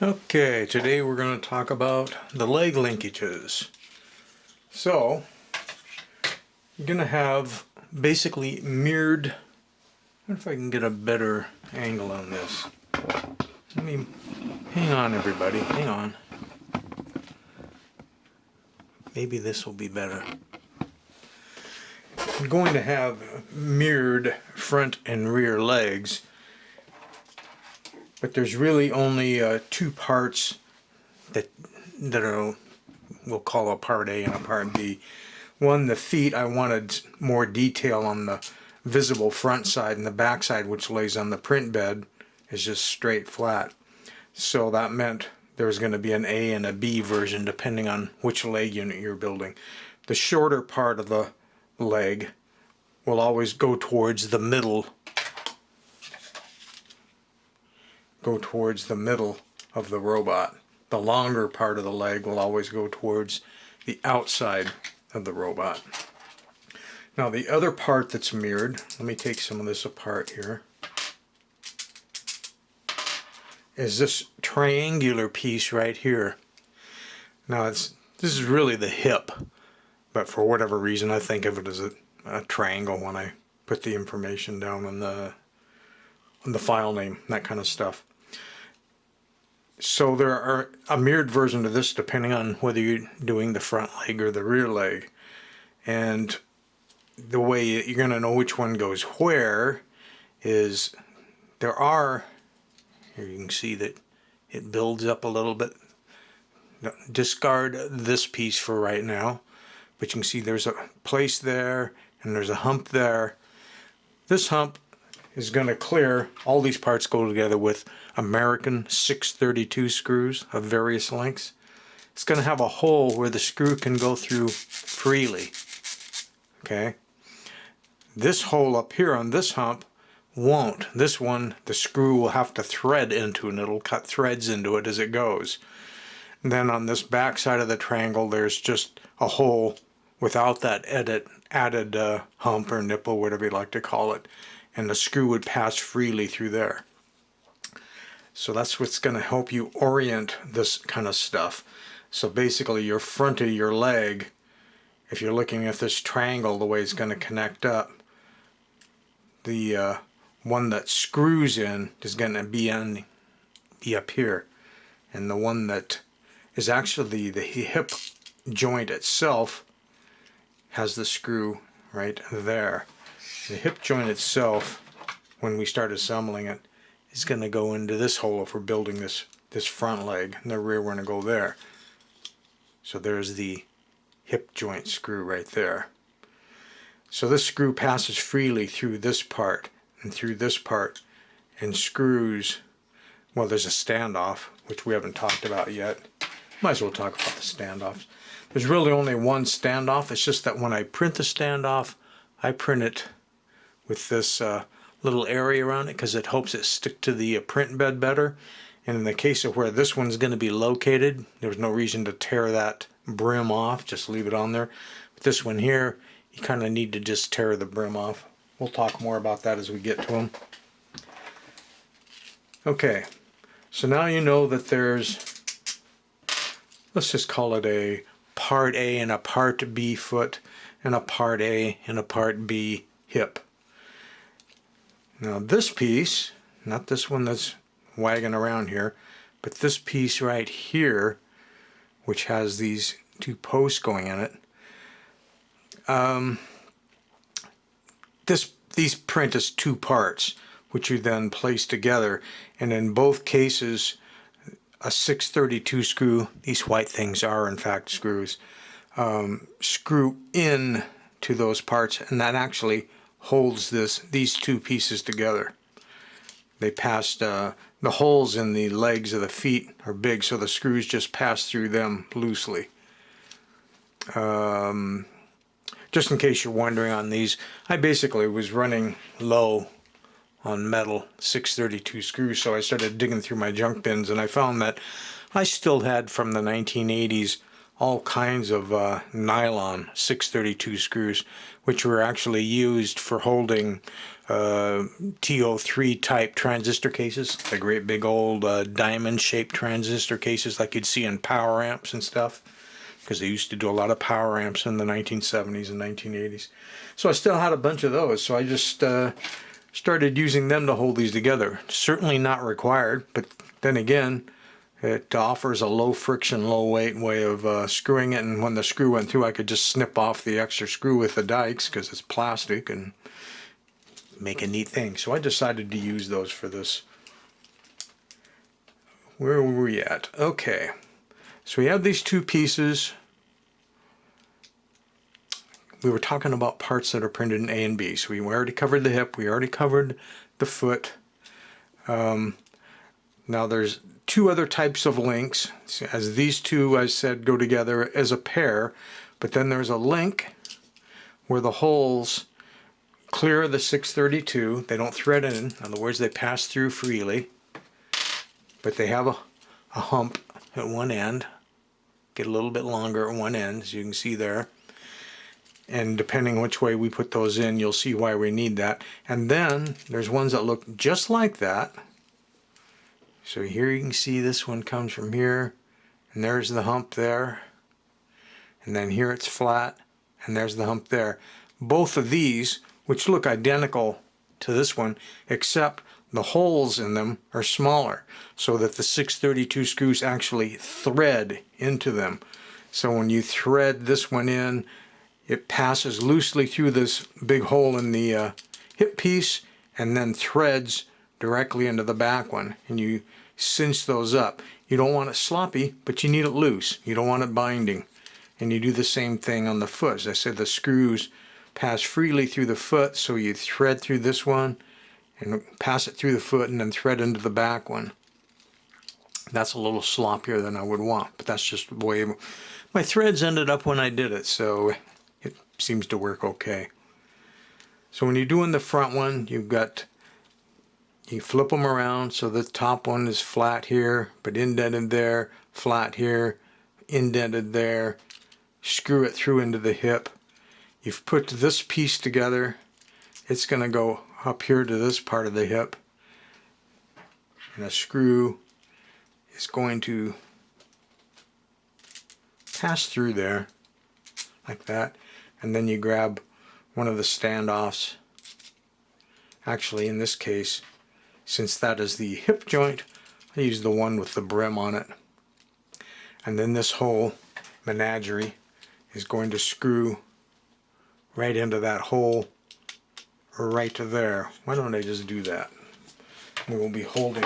Okay, today we're going to talk about the leg linkages. So, you're going to have basically mirrored. I wonder if I can get a better angle on this. Hang on everybody, hang on. Maybe this will be better. I'm going to have mirrored front and rear legs, but there's really only two parts that are, we'll call a part A and a part B. One, the feet, I wanted more detail on the visible front side, and the back side, which lays on the print bed, is just straight flat. So that meant there was going to be an A and a B version depending on which leg unit you're building. The shorter part of the leg will always go towards the middle. Of the robot. The longer part of the leg will always go towards the outside of the robot. Now the other part that's mirrored, let me take some of this apart here, is this triangular piece right here. Now this is really the hip, but for whatever reason I think of it as a triangle when I put the information down on the file name, that kind of stuff. So there are a mirrored version of this depending on whether you're doing the front leg or the rear leg. And the way you're going to know which one goes where is here you can see that it builds up a little bit. Discard this piece for right now, but you can see there's a place there and there's a hump there. This hump is going to clear. All these parts go together with American 632 screws of various lengths. It's going to have a hole where the screw can go through freely. Okay. This hole up here on this hump won't. This one, the screw will have to thread into, and it'll cut threads into it as it goes. And then on this back side of the triangle, there's just a hole without that added hump or nipple, whatever you like to call it. And the screw would pass freely through there. So that's what's going to help you orient this kind of stuff. So basically your front of your leg, if you're looking at this triangle, the way it's going to connect up, the one that screws in is going to be up here. And the one that is actually the hip joint itself has the screw right there. The hip joint itself, when we start assembling it, is going to go into this hole if we're building this front leg, and the rear we're going to go there. So there's the hip joint screw right there. So this screw passes freely through this part and through this part and screws. Well, there's a standoff, which we haven't talked about yet. Might as well talk about the standoffs. There's really only one standoff. It's just that when I print the standoff, I print it with this little area around it because it helps it stick to the print bed better. And in the case of where this one's going to be located, there's no reason to tear that brim off, just leave it on there. But this one here, you kind of need to just tear the brim off. We'll talk more about that as we get to them. Okay, so now you know that there's, let's just call it a part A and a part B foot and a part A and a part B hip. Now this piece, not this one that's wagging around here, but this piece right here, which has these two posts going in it, these print as two parts, which you then place together, and in both cases, a 632 screw, these white things are in fact screws, screw in to those parts, and that actually holds these two pieces together. They passed the holes in the legs of the feet are big, so the screws just pass through them loosely. Just in case you're wondering on these, I basically was running low on metal 632 screws, so I started digging through my junk bins and I found that I still had from the 1980s all kinds of nylon 632 screws, which were actually used for holding TO3 type transistor cases, the great big old diamond shaped transistor cases like you'd see in power amps and stuff, because they used to do a lot of power amps in the 1970s and 1980s. So I still had a bunch of those, so I just started using them to hold these together. Certainly not required, but then again, it offers a low friction, low weight way of screwing it, and when the screw went through I could just snip off the extra screw with the dikes because it's plastic and make a neat thing. So I decided to use those for this. Where were we at? Okay, so we have these two pieces. We were talking about parts that are printed in A and B. So we already covered the hip, we already covered the foot. Now there's two other types of links, as these two, I said, go together as a pair, but then there's a link where the holes clear the 632. They don't thread in other words, they pass through freely, but they have a hump at one end, get a little bit longer at one end, as you can see there. And depending which way we put those in, you'll see why we need that. And then there's ones that look just like that. So here you can see this one comes from here, and there's the hump there. And then here it's flat, and there's the hump there. Both of these, which look identical to this one, except the holes in them are smaller, so that the 632 screws actually thread into them. So when you thread this one in, it passes loosely through this big hole in the hip piece and then threads directly into the back one, and you cinch those up. You don't want it sloppy, but you need it loose. You don't want it binding. And you do the same thing on the foot. As I said, the screws pass freely through the foot, so you thread through this one and pass it through the foot and then thread into the back one. That's a little sloppier than I would want, but that's just the way my threads ended up when I did it, so it seems to work okay. So when you're doing the front one, you flip them around so the top one is flat here, but indented there, flat here, indented there. Screw it through into the hip. You've put this piece together. It's going to go up here to this part of the hip. And a screw is going to pass through there like that. And then you grab one of the standoffs. Actually, in this case, since that is the hip joint, I use the one with the brim on it. And then this whole menagerie is going to screw right into that hole, right to there. Why don't I just do that? We will be holding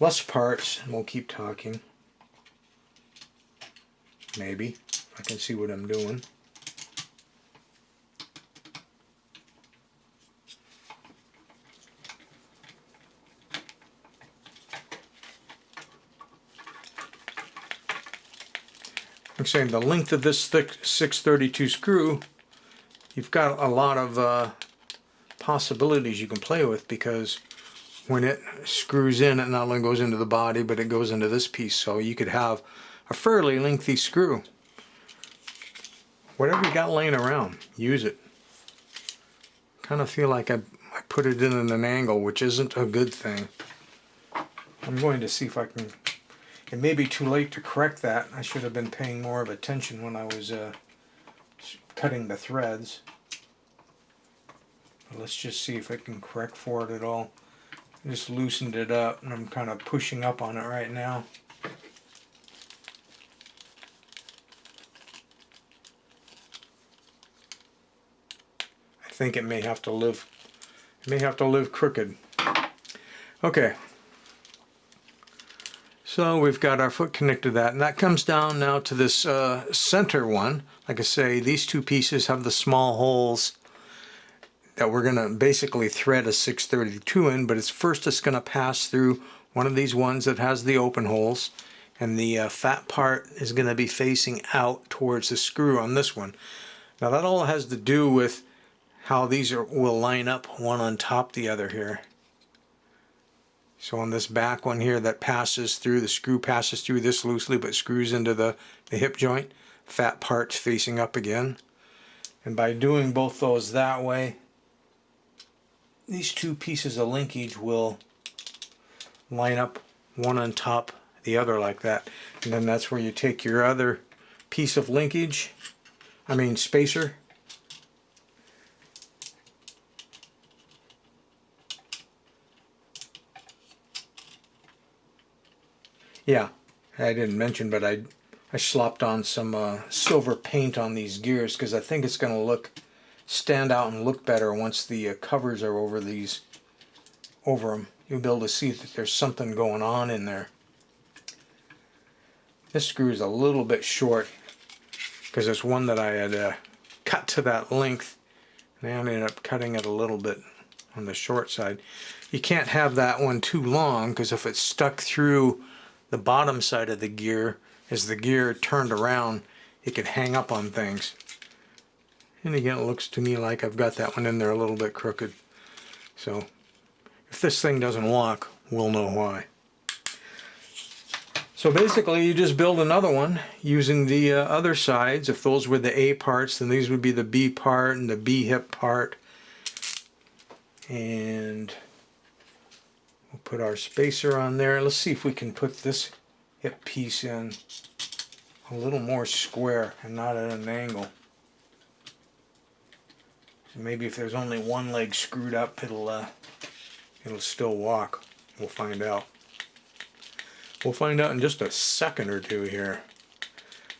less parts, and we'll keep talking. Maybe. I can see what I'm doing. I'm saying the length of this thick 632 screw, you've got a lot of possibilities you can play with, because when it screws in, it not only goes into the body, but it goes into this piece. So you could have a fairly lengthy screw. Whatever you got laying around, use it. Kind of feel like I put it in at an angle, which isn't a good thing. I'm going to see if I can. It may be too late to correct that. I should have been paying more of attention when I was cutting the threads. But let's just see if I can correct for it at all. I just loosened it up, and I'm kind of pushing up on it right now. I think it may have to live. It may have to live crooked. Okay. So we've got our foot connected to that, and that comes down now to this center one. Like I say, these two pieces have the small holes that we're going to basically thread a 632 in, but it's going to pass through one of these ones that has the open holes, and the fat part is going to be facing out towards the screw on this one. Now that all has to do with how these will line up one on top the other here. So on this back one here that passes through, the screw passes through this loosely but screws into the hip joint. Fat part's facing up again. And by doing both those that way, these two pieces of linkage will line up one on top of the other like that. And then that's where you take your other piece of linkage, spacer, yeah, I didn't mention, but I slopped on some silver paint on these gears because I think it's going to stand out and look better once the covers are over them. You'll be able to see that there's something going on in there. This screw is a little bit short because it's one that I had cut to that length, and I ended up cutting it a little bit on the short side. You can't have that one too long because if it's stuck through the bottom side of the gear, as the gear turned around, it could hang up on things. And again, it looks to me like I've got that one in there a little bit crooked. So if this thing doesn't walk, we'll know why. So basically you just build another one using the other sides. If those were the A parts, then these would be the B part and the B hip part. And we'll put our spacer on there. Let's see if we can put this hip piece in a little more square and not at an angle. So maybe if there's only one leg screwed up, it'll still walk. We'll find out. We'll find out in just a second or two here.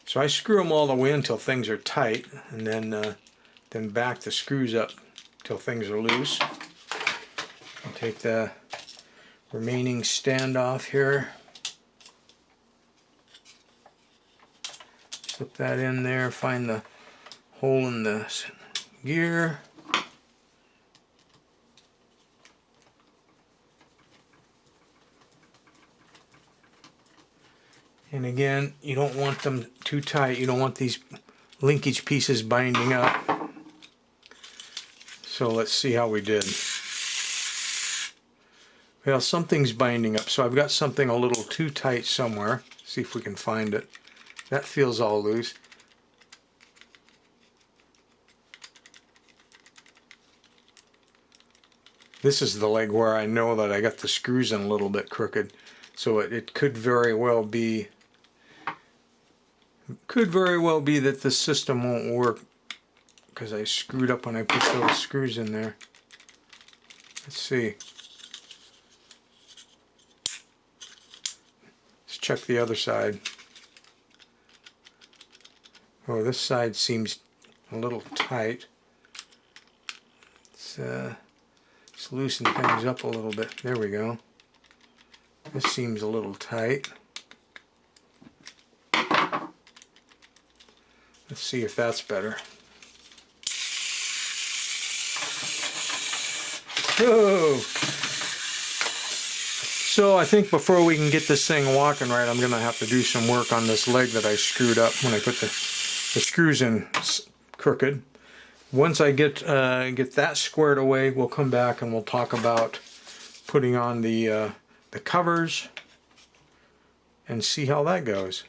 So I screw them all the way until things are tight, and then back the screws up till things are loose. I'll take the remaining standoff here. Slip that in there, find the hole in the gear. And again, you don't want them too tight. You don't want these linkage pieces binding up. So let's see how we did. Well, something's binding up. So I've got something a little too tight somewhere. See if we can find it. That feels all loose. This is the leg where I know that I got the screws in a little bit crooked. So it could very well be that the system won't work because I screwed up when I put those screws in there. Let's see. Let's check the other side. Oh, this side seems a little tight. Let's loosen things up a little bit. There we go. This seems a little tight. Let's see if that's better. Oh! So I think before we can get this thing walking right, I'm going to have to do some work on this leg that I screwed up when I put the screws in crooked. Once I get that squared away, we'll come back and we'll talk about putting on the covers and see how that goes.